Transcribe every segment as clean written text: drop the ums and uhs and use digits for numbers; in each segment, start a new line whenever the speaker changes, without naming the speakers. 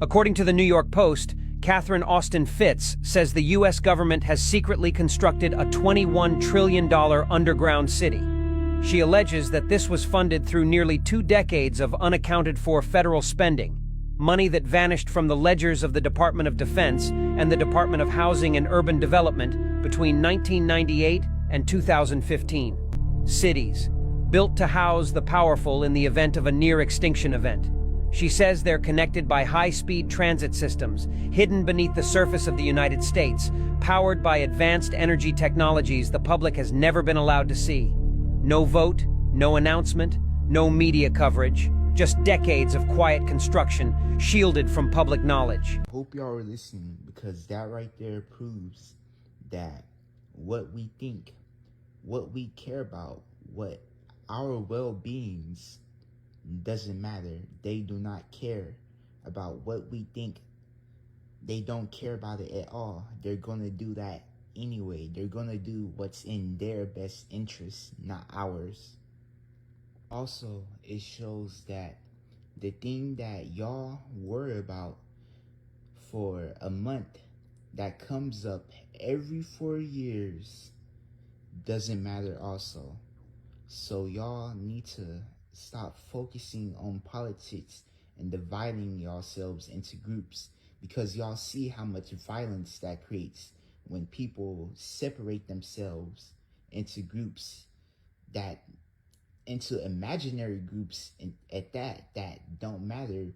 According to the New York Post, Catherine Austin Fitts says the U.S. government has secretly constructed a $21 trillion underground city. She alleges that this was funded through nearly 2 decades of unaccounted-for federal spending, money that vanished from the ledgers of the Department of Defense and the Department of Housing and Urban Development between 1998 and 2015. Cities, built to house the powerful in the event of a near-extinction event. She says they're connected by high-speed transit systems, hidden beneath the surface of the United States, powered by advanced energy technologies the public has never been allowed to see. No vote, no announcement, no media coverage, just decades of quiet construction, shielded from public knowledge.
Hope y'all are listening, because that right there proves that what we think, what we care about, what our well-beings doesn't matter. They do not care about what we think. They don't care about it at all. They're gonna do that anyway. They're gonna do what's in their best interest, not ours. Also, it shows that the thing that y'all worry about for a month that comes up every 4 years doesn't matter also. So y'all need to stop focusing on politics and dividing yourselves into groups, because y'all see how much violence that creates when people separate themselves into groups, that into imaginary groups, and at that don't matter,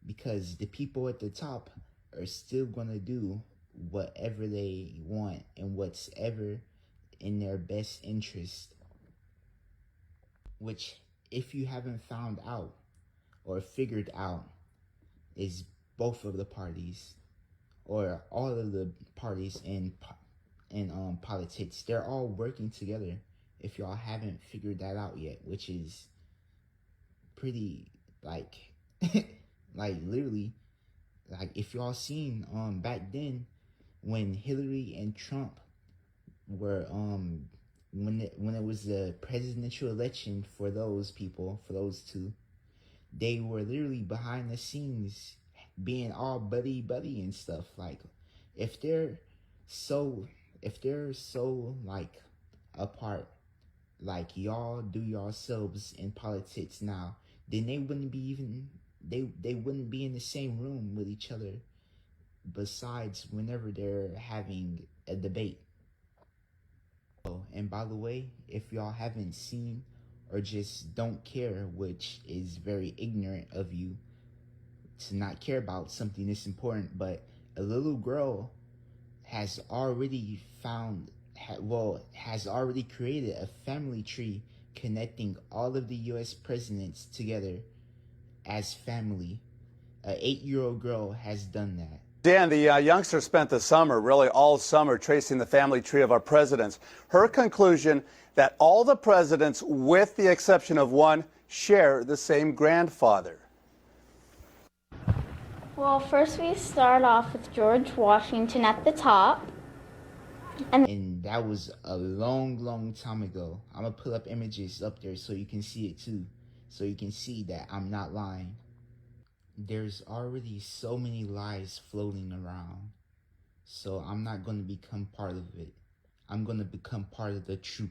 because the people at the top are still gonna do whatever they want and what's ever in their best interest. Which, if you haven't found out or figured out, is both of the parties, or all of the parties in politics, they're all working together. If y'all haven't figured that out yet, which is pretty like like literally, like if y'all seen back then when Hillary and Trump were when it was the presidential election for those people, for those two, they were literally behind the scenes being all buddy and stuff. Like if they're so like apart, like y'all do yourselves in politics now, then they wouldn't be even they wouldn't be in the same room with each other, besides whenever they're having a debate. Oh, and by the way, if y'all haven't seen or just don't care, which is very ignorant of you to not care about something this important, but a little girl has already has already created a family tree connecting all of the U.S. presidents together as family. An 8-year-old girl has done that.
Dan, the youngster spent the summer, really all summer, tracing the family tree of our presidents. Her conclusion that all the presidents, with the exception of one, share the same grandfather.
Well, first we start off with George Washington at the top.
And that was a long time ago. I'm going to put up images up there so you can see it too. So you can see that I'm not lying. There's already so many lies floating around. So I'm not going to become part of it. I'm going to become part of the truth.